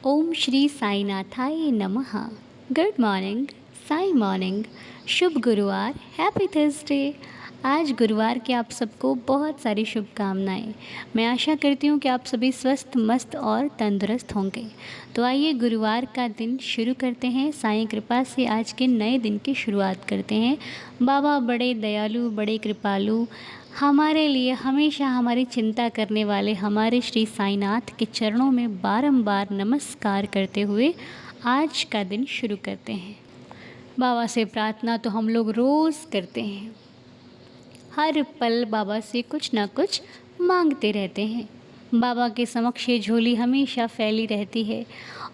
ओम श्री साईनाथाय नमः। Good morning, Sai morning. शुभ गुरुवार, हैप्पी थर्सडे। आज गुरुवार के आप सबको बहुत सारी शुभकामनाएं। मैं आशा करती हूँ कि आप सभी स्वस्थ, मस्त और तंदुरुस्त होंगे। तो आइए गुरुवार का दिन शुरू करते हैं। साईं कृपा से आज के नए दिन की शुरुआत करते हैं। बाबा बड़े दयालु, बड़े कृपालु, हमारे लिए हमेशा हमारी चिंता करने वाले हमारे श्री साईनाथ के चरणों में बारंबार नमस्कार करते हुए आज का दिन शुरू करते हैं। बाबा से प्रार्थना तो हम लोग रोज़ करते हैं, हर पल बाबा से कुछ ना कुछ मांगते रहते हैं। बाबा के समक्ष ये झोली हमेशा फैली रहती है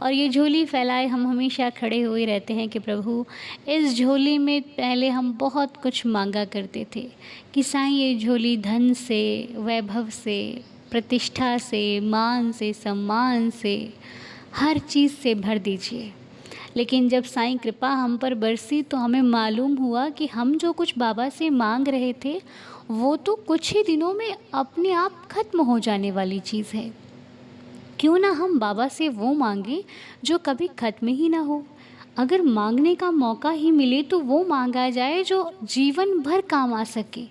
और ये झोली फैलाए हम हमेशा खड़े हुए रहते हैं कि प्रभु, इस झोली में पहले हम बहुत कुछ मांगा करते थे कि साईं ये झोली धन से, वैभव से, प्रतिष्ठा से, मान से, सम्मान से, हर चीज़ से भर दीजिए। लेकिन जब साईं कृपा हम पर बरसी तो हमें मालूम हुआ कि हम जो कुछ बाबा से मांग रहे थे वो तो कुछ ही दिनों में अपने आप खत्म हो जाने वाली चीज़ है। क्यों ना हम बाबा से वो मांगें जो कभी खत्म ही ना हो। अगर मांगने का मौका ही मिले तो वो मांगा जाए जो जीवन भर काम आ सके।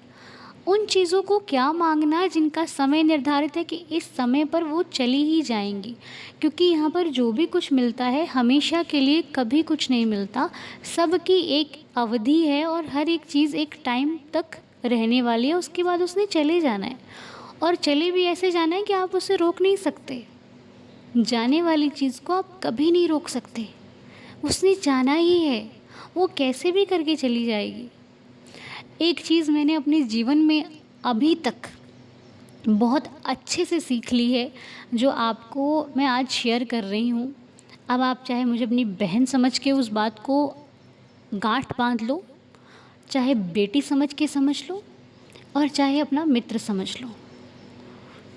उन चीज़ों को क्या मांगना जिनका समय निर्धारित है कि इस समय पर वो चली ही जाएंगी, क्योंकि यहाँ पर जो भी कुछ मिलता है हमेशा के लिए कभी कुछ नहीं मिलता। सबकी एक अवधि है और हर एक चीज़ एक टाइम तक रहने वाली है, उसके बाद उसने चले जाना है। और चले भी ऐसे जाना है कि आप उसे रोक नहीं सकते। जाने वाली चीज़ को आप कभी नहीं रोक सकते, उसने जाना ही है, वो कैसे भी करके चली जाएगी। एक चीज़ मैंने अपने जीवन में अभी तक बहुत अच्छे से सीख ली है, जो आपको मैं आज शेयर कर रही हूँ। अब आप चाहे मुझे अपनी बहन समझ के उस बात को गांठ बांध लो, चाहे बेटी समझ के समझ लो, और चाहे अपना मित्र समझ लो,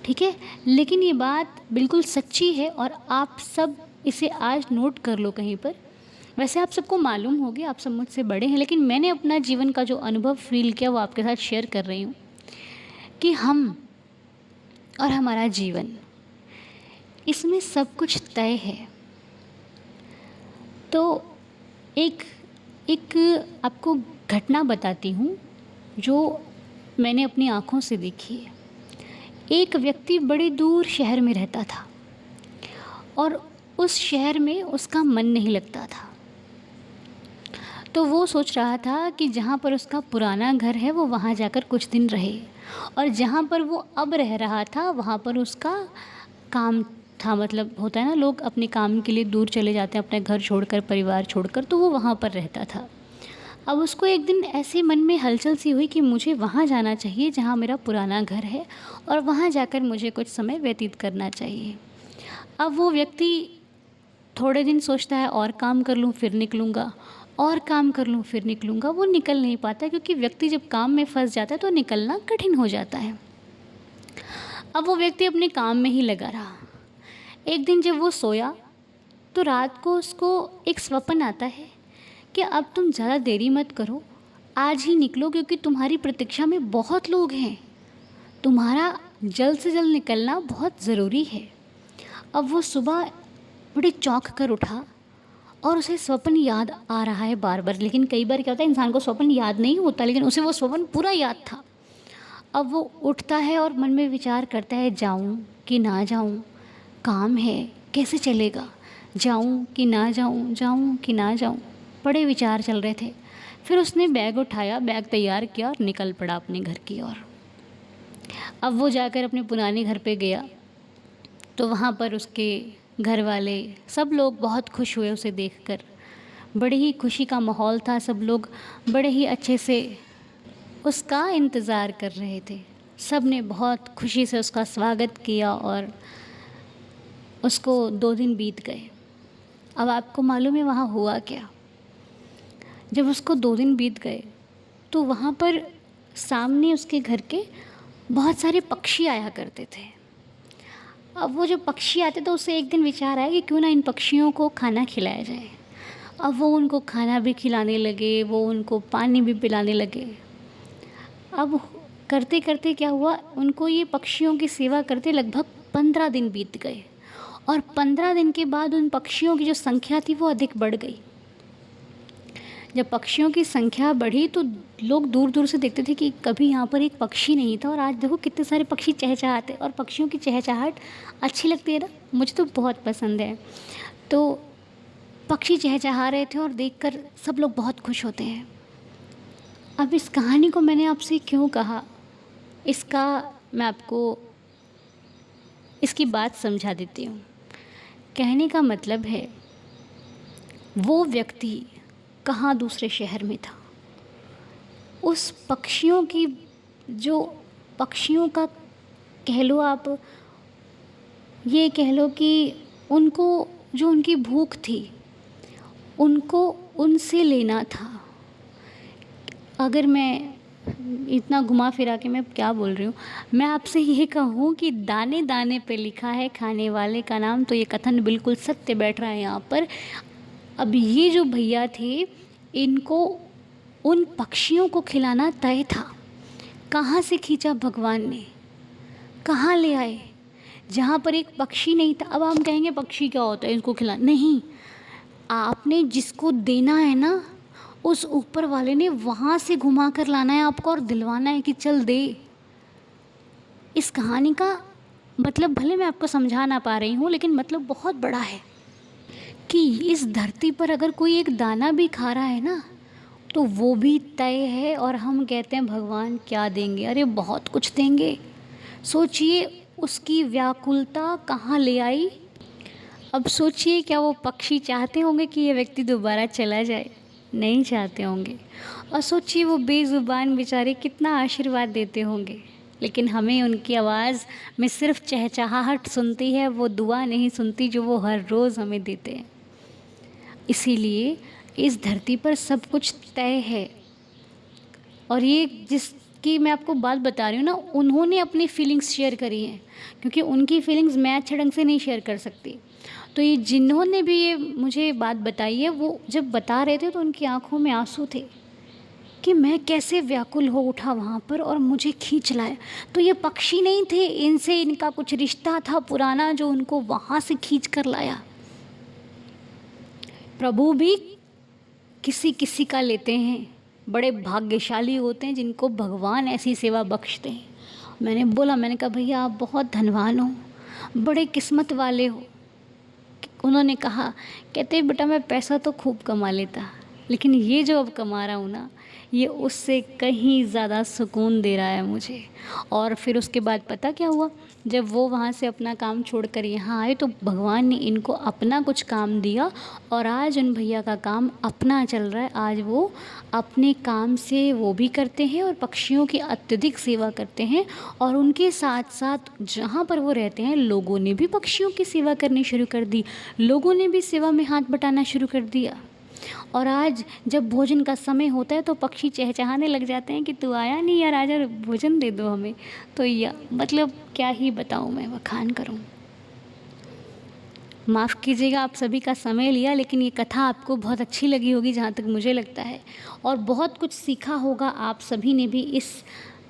ठीक है। लेकिन ये बात बिल्कुल सच्ची है और आप सब इसे आज नोट कर लो कहीं पर। वैसे आप सबको मालूम होगी, आप सब मुझसे बड़े हैं, लेकिन मैंने अपना जीवन का जो अनुभव फील किया वो आपके साथ शेयर कर रही हूँ कि हम और हमारा जीवन, इसमें सब कुछ तय है। तो एक एक आपको घटना बताती हूँ जो मैंने अपनी आँखों से देखी है। एक व्यक्ति बड़े दूर शहर में रहता था और उस शहर में उसका मन नहीं लगता था। तो वो सोच रहा था कि जहाँ पर उसका पुराना घर है वो वहाँ जाकर कुछ दिन रहे, और जहाँ पर वो अब रह रहा था वहाँ पर उसका काम था। मतलब होता है ना, लोग अपने काम के लिए दूर चले जाते हैं अपने घर छोड़कर, परिवार छोड़कर, तो वो वहाँ पर रहता था। अब उसको एक दिन ऐसे मन में हलचल सी हुई कि मुझे वहाँ जाना चाहिए जहाँ मेरा पुराना घर है, और वहाँ जाकर मुझे कुछ समय व्यतीत करना चाहिए। अब वो व्यक्ति थोड़े दिन सोचता है और काम कर लूँ फिर निकलूँगा, और काम कर लूँ फिर निकलूँगा। वो निकल नहीं पाता, क्योंकि व्यक्ति जब काम में फंस जाता है तो निकलना कठिन हो जाता है। अब वो व्यक्ति अपने काम में ही लगा रहा। एक दिन जब वो सोया तो रात को उसको एक स्वप्न आता है कि अब तुम ज़्यादा देरी मत करो, आज ही निकलो, क्योंकि तुम्हारी प्रतीक्षा में बहुत लोग हैं, तुम्हारा जल्द से जल्द निकलना बहुत ज़रूरी है। अब वो सुबह बड़ी चौंक कर उठा और उसे स्वप्न याद आ रहा है बार बार। लेकिन कई बार क्या होता है, इंसान को स्वप्न याद नहीं होता, लेकिन उसे वो स्वप्न पूरा याद था। अब वो उठता है और मन में विचार करता है, जाऊं कि ना जाऊं, काम है कैसे चलेगा, जाऊं कि ना जाऊं, जाऊं कि ना जाऊं, बड़े विचार चल रहे थे। फिर उसने बैग उठाया, बैग तैयार किया और निकल पड़ा अपने घर की ओर। अब वो जाकर अपने पुराने घर पे गया तो वहाँ पर उसके घर वाले सब लोग बहुत खुश हुए उसे देखकर। बड़ी ही खुशी का माहौल था, सब लोग बड़े ही अच्छे से उसका इंतज़ार कर रहे थे। सब ने बहुत खुशी से उसका स्वागत किया और उसको 2 दिन बीत गए। अब आपको मालूम है वहाँ हुआ क्या। जब उसको 2 दिन बीत गए तो वहाँ पर सामने उसके घर के बहुत सारे पक्षी आया करते थे। अब वो जो पक्षी आते तो उससे एक दिन विचार आया कि क्यों ना इन पक्षियों को खाना खिलाया जाए। अब वो उनको खाना भी खिलाने लगे, वो उनको पानी भी पिलाने लगे। अब करते करते क्या हुआ, उनको ये पक्षियों की सेवा करते लगभग 15 दिन बीत गए और 15 दिन के बाद उन पक्षियों की जो संख्या थी वो अधिक बढ़ गई। जब पक्षियों की संख्या बढ़ी तो लोग दूर दूर से देखते थे कि कभी यहाँ पर एक पक्षी नहीं था, और आज देखो कितने सारे पक्षी चहचहाते। और पक्षियों की चहचहाट अच्छी लगती है ना, मुझे तो बहुत पसंद है। तो पक्षी चहचहा रहे थे और देखकर सब लोग बहुत खुश होते हैं। अब इस कहानी को मैंने आपसे क्यों कहा, इसका मैं आपको इसकी बात समझा देती हूँ। कहने का मतलब है, वो व्यक्ति कहाँ दूसरे शहर में था। उस पक्षियों की जो पक्षियों का कह लो, आप ये कह लो कि उनको जो उनकी भूख थी उनको उनसे लेना था। अगर मैं इतना घुमा फिरा के मैं क्या बोल रही हूँ, मैं आपसे ये कहूँ कि दाने दाने पे लिखा है खाने वाले का नाम, तो ये कथन बिल्कुल सत्य बैठ रहा है यहाँ पर। अब ये जो भैया थे, इनको उन पक्षियों को खिलाना तय था। कहाँ से खींचा भगवान ने, कहाँ ले आए, जहाँ पर एक पक्षी नहीं था। अब हम कहेंगे पक्षी क्या होता है, इसको खिला, नहीं, आपने जिसको देना है ना, उस ऊपर वाले ने वहाँ से घुमा कर लाना है आपको और दिलवाना है कि चल दे। इस कहानी का मतलब भले मैं आपको समझा ना पा रही हूँ, लेकिन मतलब बहुत बड़ा है कि इस धरती पर अगर कोई एक दाना भी खा रहा है ना, तो वो भी तय है। और हम कहते हैं भगवान क्या देंगे, अरे बहुत कुछ देंगे। सोचिए उसकी व्याकुलता कहाँ ले आई। अब सोचिए, क्या वो पक्षी चाहते होंगे कि ये व्यक्ति दोबारा चला जाए? नहीं चाहते होंगे। और सोचिए वो बेज़ुबान बेचारे कितना आशीर्वाद देते होंगे, लेकिन हमें उनकी आवाज़ में सिर्फ चहचहाहट सुनती है, वो दुआ नहीं सुनती जो वो हर रोज़ हमें देते हैं। इसीलिए इस धरती पर सब कुछ तय है। और ये जिसकी मैं आपको बात बता रही हूँ ना, उन्होंने अपनी फीलिंग्स शेयर करी हैं, क्योंकि उनकी फीलिंग्स मैं अच्छे ढंग से नहीं शेयर कर सकती। तो ये जिन्होंने भी ये मुझे बात बताई है, वो जब बता रहे थे तो उनकी आंखों में आंसू थे कि मैं कैसे व्याकुल हो उठा वहाँ पर और मुझे खींच लाया। तो ये पक्षी नहीं थे, इनसे इनका कुछ रिश्ता था पुराना जो उनको वहाँ से खींच कर लाया। प्रभु भी किसी किसी का लेते हैं, बड़े भाग्यशाली होते हैं जिनको भगवान ऐसी सेवा बख्शते हैं। मैंने कहा भैया आप बहुत धनवान हो, बड़े किस्मत वाले हो। उन्होंने कहा, कहते बेटा मैं पैसा तो खूब कमा लेता, लेकिन ये जो अब कमा रहा हूँ ना, ये उससे कहीं ज़्यादा सुकून दे रहा है मुझे। और फिर उसके बाद पता क्या हुआ, जब वो वहाँ से अपना काम छोड़कर यहाँ आए तो भगवान ने इनको अपना कुछ काम दिया, और आज उन भैया का काम अपना चल रहा है। आज वो अपने काम से वो भी करते हैं और पक्षियों की अत्यधिक सेवा करते हैं। और उनके साथ साथ जहाँ पर वो रहते हैं, लोगों ने भी पक्षियों की सेवा करनी शुरू कर दी, लोगों ने भी सेवा में हाथ बटाना शुरू कर दिया। और आज जब भोजन का समय होता है तो पक्षी चहचहाने लग जाते हैं कि तू आया नहीं यार, आजा भोजन दे दो हमें। तो या मतलब क्या ही बताऊँ, मैं बखान करूँ। माफ़ कीजिएगा आप सभी का समय लिया, लेकिन ये कथा आपको बहुत अच्छी लगी होगी जहाँ तक मुझे लगता है, और बहुत कुछ सीखा होगा आप सभी ने भी इस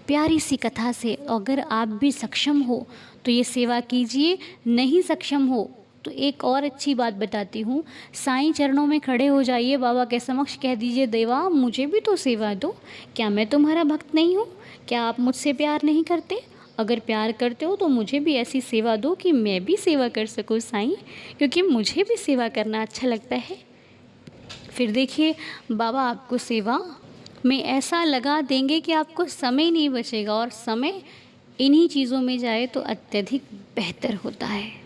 प्यारी सी कथा से। अगर आप भी सक्षम हो तो ये सेवा कीजिए, नहीं सक्षम हो तो एक और अच्छी बात बताती हूँ, साईं चरणों में खड़े हो जाइए, बाबा के समक्ष कह दीजिए, देवा मुझे भी तो सेवा दो, क्या मैं तुम्हारा भक्त नहीं हूँ? क्या आप मुझसे प्यार नहीं करते? अगर प्यार करते हो तो मुझे भी ऐसी सेवा दो कि मैं भी सेवा कर सकूँ साईं, क्योंकि मुझे भी सेवा करना अच्छा लगता है। फिर देखिए बाबा आपको सेवा में ऐसा लगा देंगे कि आपको समय नहीं बचेगा, और समय इन्हीं चीज़ों में जाए तो अत्यधिक बेहतर होता है।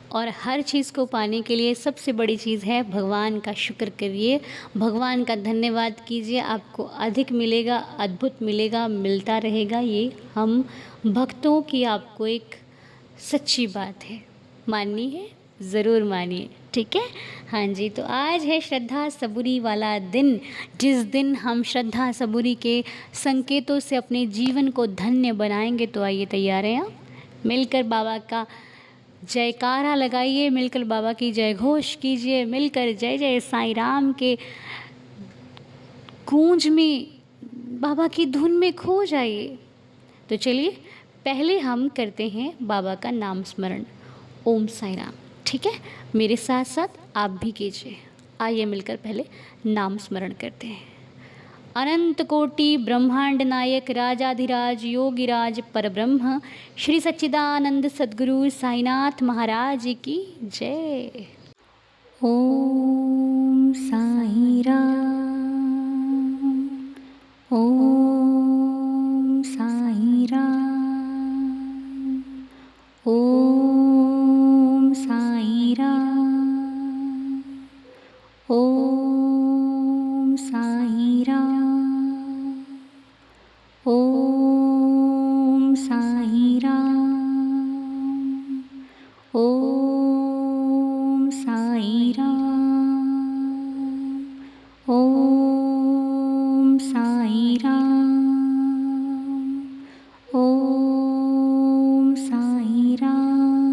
और हर चीज़ को पाने के लिए सबसे बड़ी चीज़ है भगवान का शुक्र करिए, भगवान का धन्यवाद कीजिए, आपको अधिक मिलेगा, अद्भुत मिलेगा, मिलता रहेगा। ये हम भक्तों की आपको एक सच्ची बात है, माननी है ज़रूर मानिए, ठीक है। हाँ जी, तो आज है श्रद्धा सबूरी वाला दिन, जिस दिन हम श्रद्धा सबूरी के संकेतों से अपने जीवन को धन्य बनाएंगे। तो आइए तैयार हैं आप, मिलकर बाबा का जयकारा लगाइए, मिलकर बाबा की जय घोष कीजिए, मिलकर जय जय साईं राम के गूंज में, बाबा की धुन में खो जाइए। तो चलिए पहले हम करते हैं बाबा का नाम स्मरण। ओम साईं राम। ठीक है, मेरे साथ साथ आप भी कीजिए। आइए मिलकर पहले नाम स्मरण करते हैं। अनंत कोटि ब्रह्मांड नायक राजाधिराज योगिराज परब्रह्म श्री सच्चिदानंद सद्गुरु साईनाथ महाराज की जय। ओम साई राम, ओम साई राम, ओम साई राम, ओम साई राम, ओम साई राम, ओम साई राम, ओम साई राम, ओम साई राम,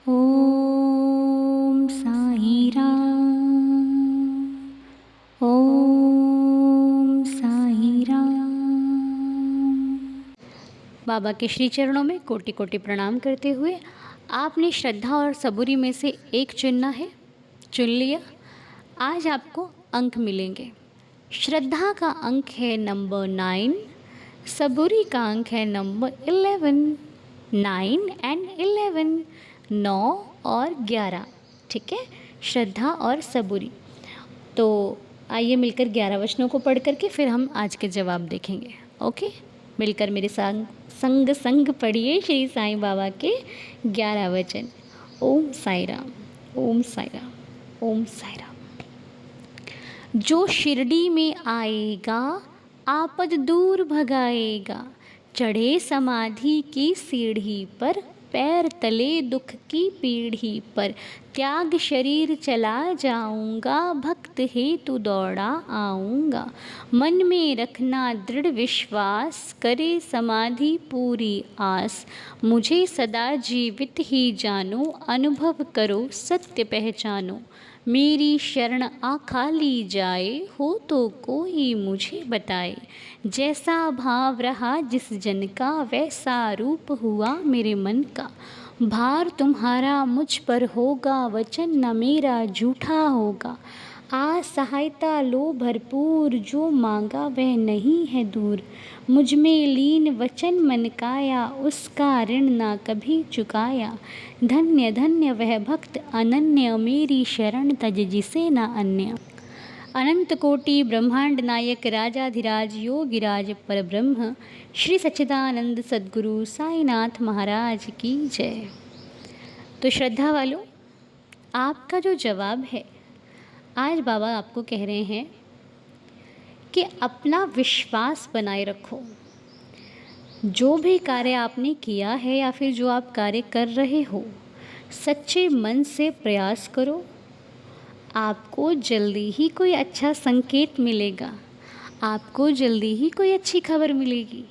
ओम साई राम, ओम साई राम। बाबा के श्री चरणों में कोटि कोटि प्रणाम करते हुए आपने श्रद्धा और सबूरी में से एक चुनना है, चुन लिया। आज आपको अंक मिलेंगे। श्रद्धा का अंक है नंबर 9, सबूरी का अंक है नंबर 11। 9 एंड 11, 9 और 11, ठीक है, श्रद्धा और सबूरी। तो आइए मिलकर 11 वचनों को पढ़ करके फिर हम आज के जवाब देखेंगे। ओके, मिलकर मेरे संग पढ़िए श्री साईं बाबा के 11 वचन। ओम साई राम, ओम साई राम, ओम साई राम। जो शिरडी में आएगा आपद दूर भगाएगा, चढ़े समाधि की सीढ़ी पर, पैर तले दुख की पीढ़ी पर, त्याग शरीर चला जाऊंगा, भक्त हेतु दौड़ा आऊंगा। मन में रखना दृढ़ विश्वास, करे समाधि पूरी आस। मुझे सदा जीवित ही जानो, अनुभव करो सत्य पहचानो। मेरी शरण आ खाली जाए, हो तो कोई मुझे बताए। जैसा भाव रहा जिस जन का, वैसा रूप हुआ मेरे मन का। भार तुम्हारा मुझ पर होगा, वचन न मेरा झूठा होगा। आज सहायता लो भरपूर, जो मांगा वह नहीं है दूर। मुझ में लीन वचन मन काया, उसका ऋण ना कभी चुकाया। धन्य धन्य वह भक्त अनन्य, मेरी शरण तज जिसे न अन्य। अनंत कोटि ब्रह्मांड नायक राजाधिराज योगिराज परब्रह्म श्री सच्चिदानंद सद्गुरु साईनाथ महाराज की जय। तो श्रद्धा वालों, आपका जो जवाब है, आज बाबा आपको कह रहे हैं कि अपना विश्वास बनाए रखो। जो भी कार्य आपने किया है या फिर जो आप कार्य कर रहे हो, सच्चे मन से प्रयास करो। आपको जल्दी ही कोई अच्छा संकेत मिलेगा, आपको जल्दी ही कोई अच्छी खबर मिलेगी।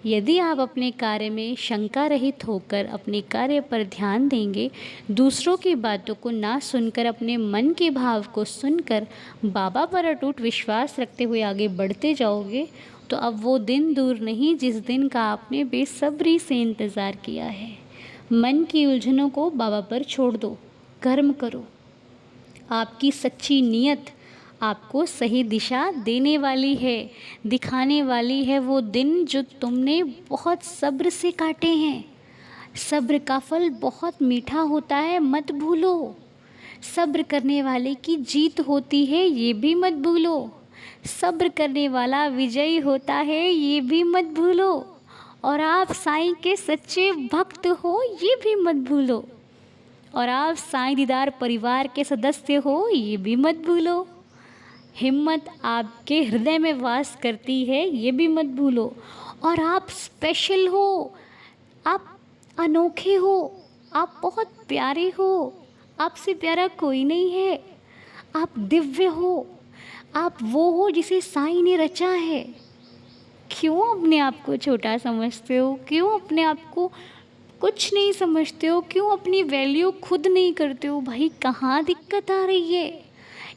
यदि आप अपने कार्य में शंका रहित होकर अपने कार्य पर ध्यान देंगे, दूसरों की बातों को ना सुनकर अपने मन के भाव को सुनकर बाबा पर अटूट विश्वास रखते हुए आगे बढ़ते जाओगे, तो अब वो दिन दूर नहीं जिस दिन का आपने बेसब्री से इंतज़ार किया है। मन की उलझनों को बाबा पर छोड़ दो, कर्म करो। आपकी सच्ची नीयत आपको सही दिशा देने वाली है, दिखाने वाली है वो दिन जो तुमने बहुत सब्र से काटे हैं। सब्र का फल बहुत मीठा होता है, मत भूलो। सब्र करने वाले की जीत होती है, ये भी मत भूलो। सब्र करने वाला विजयी होता है, ये भी मत भूलो। और आप साईं के सच्चे भक्त हो, ये भी मत भूलो। और आप साईं दीदार परिवार के सदस्य हो, ये भी मत भूलो। हिम्मत आपके हृदय में वास करती है, ये भी मत भूलो। और आप स्पेशल हो, आप अनोखे हो, आप बहुत प्यारे हो, आपसे प्यारा कोई नहीं है। आप दिव्य हो, आप वो हो जिसे साईं ने रचा है। क्यों अपने आप को छोटा समझते हो? क्यों अपने आप को कुछ नहीं समझते हो? क्यों अपनी वैल्यू खुद नहीं करते हो? भाई कहाँ दिक्कत आ रही है?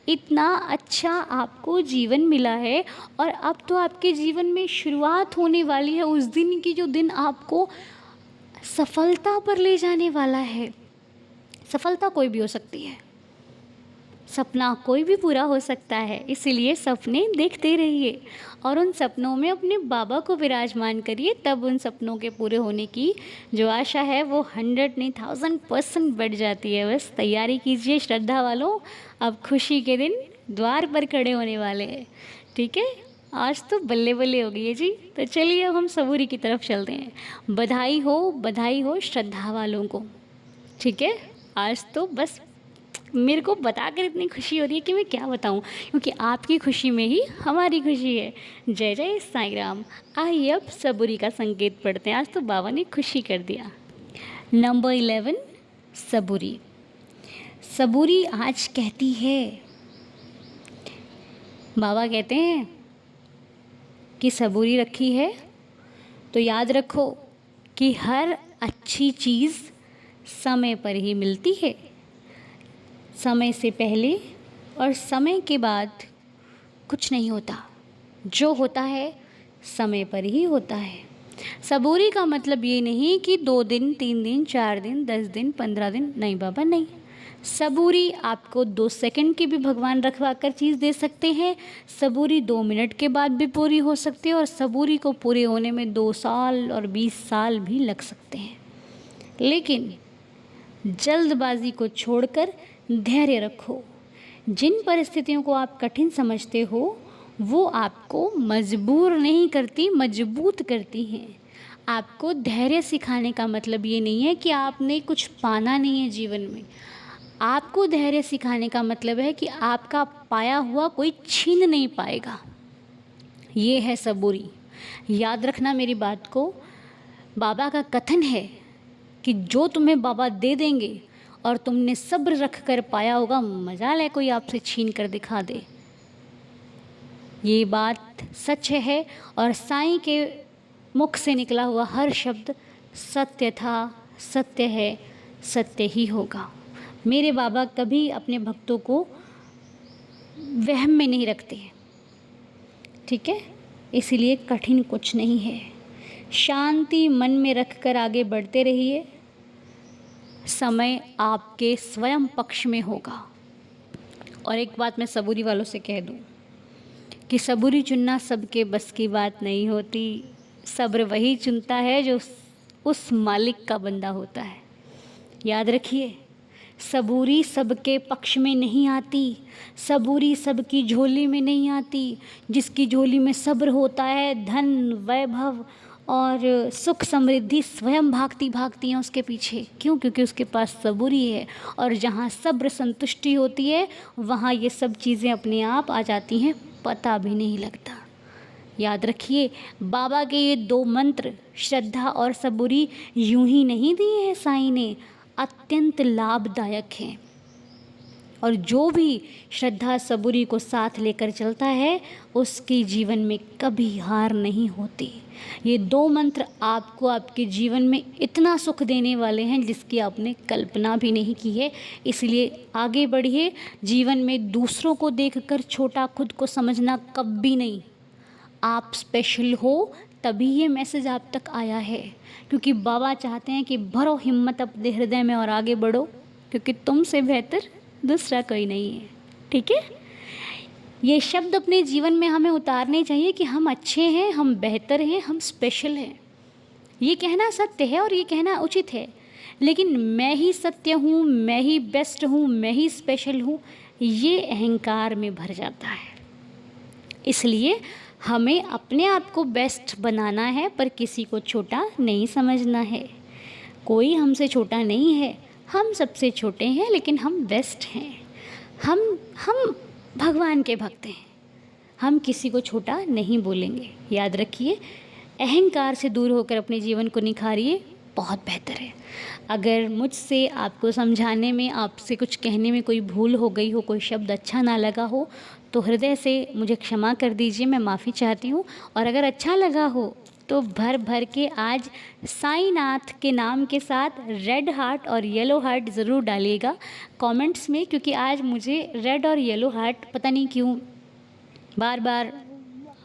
इतना अच्छा आपको जीवन मिला है और अब तो आपके जीवन में शुरुआत होने वाली है उस दिन की जो दिन आपको सफलता पर ले जाने वाला है। सफलता कोई भी हो सकती है, सपना कोई भी पूरा हो सकता है, इसीलिए सपने देखते रहिए और उन सपनों में अपने बाबा को विराजमान करिए, तब उन सपनों के पूरे होने की जो आशा है वो 100 नहीं 1000% बढ़ जाती है। बस तैयारी कीजिए श्रद्धा वालों, अब खुशी के दिन द्वार पर खड़े होने वाले हैं। ठीक है, आज तो बल्ले बल्ले हो गई है जी। तो चलिए अब हम सबूरी की तरफ चलते हैं। बधाई हो श्रद्धा वालों को। ठीक है, आज तो बस मेरे को बताकर इतनी खुशी हो रही है कि मैं क्या बताऊं, क्योंकि आपकी खुशी में ही हमारी खुशी है। जय जय साईं राम। आइए अब सबूरी का संकेत पढ़ते हैं, आज तो बाबा ने खुशी कर दिया। नंबर 11 सबूरी। सबूरी आज कहती है, बाबा कहते हैं कि सबूरी रखी है तो याद रखो कि हर अच्छी चीज़ समय पर ही मिलती है। समय से पहले और समय के बाद कुछ नहीं होता, जो होता है समय पर ही होता है। सबूरी का मतलब ये नहीं कि 2 दिन 3 दिन 4 दिन 10 दिन 15 दिन, नहीं बाबा नहीं। सबूरी आपको 2 सेकंड की भी भगवान रखवा कर चीज़ दे सकते हैं। सबूरी 2 मिनट के बाद भी पूरी हो सकती है और सबूरी को पूरे होने में 2 साल और 20 साल भी लग सकते हैं। लेकिन जल्दबाजी को छोड़कर धैर्य रखो। जिन परिस्थितियों को आप कठिन समझते हो वो आपको मजबूर नहीं करती, मजबूत करती हैं। आपको धैर्य सिखाने का मतलब ये नहीं है कि आपने कुछ पाना नहीं है जीवन में। आपको धैर्य सिखाने का मतलब है कि आपका पाया हुआ कोई छीन नहीं पाएगा। ये है सबूरी। याद रखना मेरी बात को। बाबा का कथन है कि जो तुम्हें बाबा दे देंगे और तुमने सब्र रख कर पाया होगा, मजाल है कोई आपसे छीन कर दिखा दे। ये बात सच है और साईं के मुख से निकला हुआ हर शब्द सत्य था, सत्य है, सत्य ही होगा। मेरे बाबा कभी अपने भक्तों को वहम में नहीं रखते। ठीक है, इसीलिए कठिन कुछ नहीं है। शांति मन में रखकर आगे बढ़ते रहिए। समय आपके स्वयं पक्ष में होगा। और एक बात मैं सबूरी वालों से कह दूं कि सबूरी चुनना सबके बस की बात नहीं होती। सब्र वही चुनता है जो उस मालिक का बंदा होता है। याद रखिए, सबूरी सबके पक्ष में नहीं आती, सबूरी सबकी झोली में नहीं आती। जिसकी झोली में सब्र होता है, धन वैभव और सुख समृद्धि स्वयं भागती भागती हैं उसके पीछे। क्यों? क्योंकि उसके पास सबूरी है। और जहाँ सब्र संतुष्टि होती है वहाँ ये सब चीज़ें अपने आप आ जाती हैं, पता भी नहीं लगता। याद रखिए, बाबा के ये 2 मंत्र श्रद्धा और सबूरी यूं ही नहीं दिए हैं साईं ने, अत्यंत लाभदायक हैं। और जो भी श्रद्धा सबूरी को साथ लेकर चलता है उसके जीवन में कभी हार नहीं होती। ये 2 मंत्र आपको आपके जीवन में इतना सुख देने वाले हैं जिसकी आपने कल्पना भी नहीं की है। इसलिए आगे बढ़िए। जीवन में दूसरों को देखकर छोटा, खुद को समझना कभी नहीं। आप स्पेशल हो, तभी ये मैसेज आप तक आया है। क्योंकि बाबा चाहते हैं कि भरो हिम्मत अपने हृदय में और आगे बढ़ो, क्योंकि तुमसे बेहतर दूसरा कोई नहीं है। ठीक है, ये शब्द अपने जीवन में हमें उतारने चाहिए कि हम अच्छे हैं, हम बेहतर हैं, हम स्पेशल हैं। ये कहना सत्य है और ये कहना उचित है, लेकिन मैं ही सत्य हूँ, मैं ही बेस्ट हूँ, मैं ही स्पेशल हूँ, ये अहंकार में भर जाता है। इसलिए हमें अपने आप को बेस्ट बनाना है, पर किसी को छोटा नहीं समझना है। कोई हमसे छोटा नहीं है, हम सबसे छोटे हैं, लेकिन हम बेस्ट हैं। हम भगवान के भक्त हैं, हम किसी को छोटा नहीं बोलेंगे। याद रखिए, अहंकार से दूर होकर अपने जीवन को निखारिए, बहुत बेहतर है। अगर मुझसे आपको समझाने में, आपसे कुछ कहने में कोई भूल हो गई हो, कोई शब्द अच्छा ना लगा हो, तो हृदय से मुझे क्षमा कर दीजिए, मैं माफ़ी चाहती हूँ। और अगर अच्छा लगा हो तो भर भर के आज साईनाथ के नाम के साथ रेड हार्ट और येलो हार्ट ज़रूर डालिएगा कमेंट्स में, क्योंकि आज मुझे रेड और येलो हार्ट पता नहीं क्यों बार बार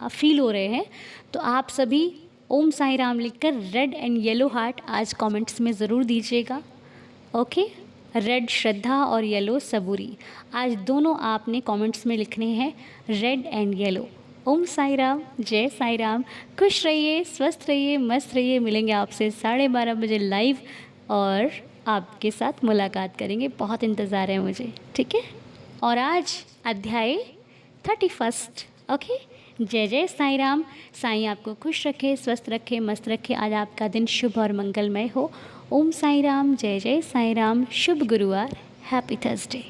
फील हो रहे हैं। तो आप सभी ओम साई राम लिखकर रेड एंड येलो हार्ट आज कमेंट्स में ज़रूर दीजिएगा। ओके, रेड श्रद्धा और येलो सबूरी। आज दोनों आपने कमेंट्स में लिखने हैं, रेड एंड येलो। ओम साई राम, जय साई राम। खुश रहिए, स्वस्थ रहिए, मस्त रहिए। मिलेंगे आपसे 12:30 बजे लाइव और आपके साथ मुलाकात करेंगे। बहुत इंतज़ार है मुझे, ठीक है। और आज अध्याय 31। ओके। जय जय साई राम। साईं आपको खुश रखे, स्वस्थ रखे, मस्त रखे। आज आपका दिन शुभ और मंगलमय हो। ओम साई राम, जय जय साई राम। शुभ गुरुवार, हैप्पी थर्सडे।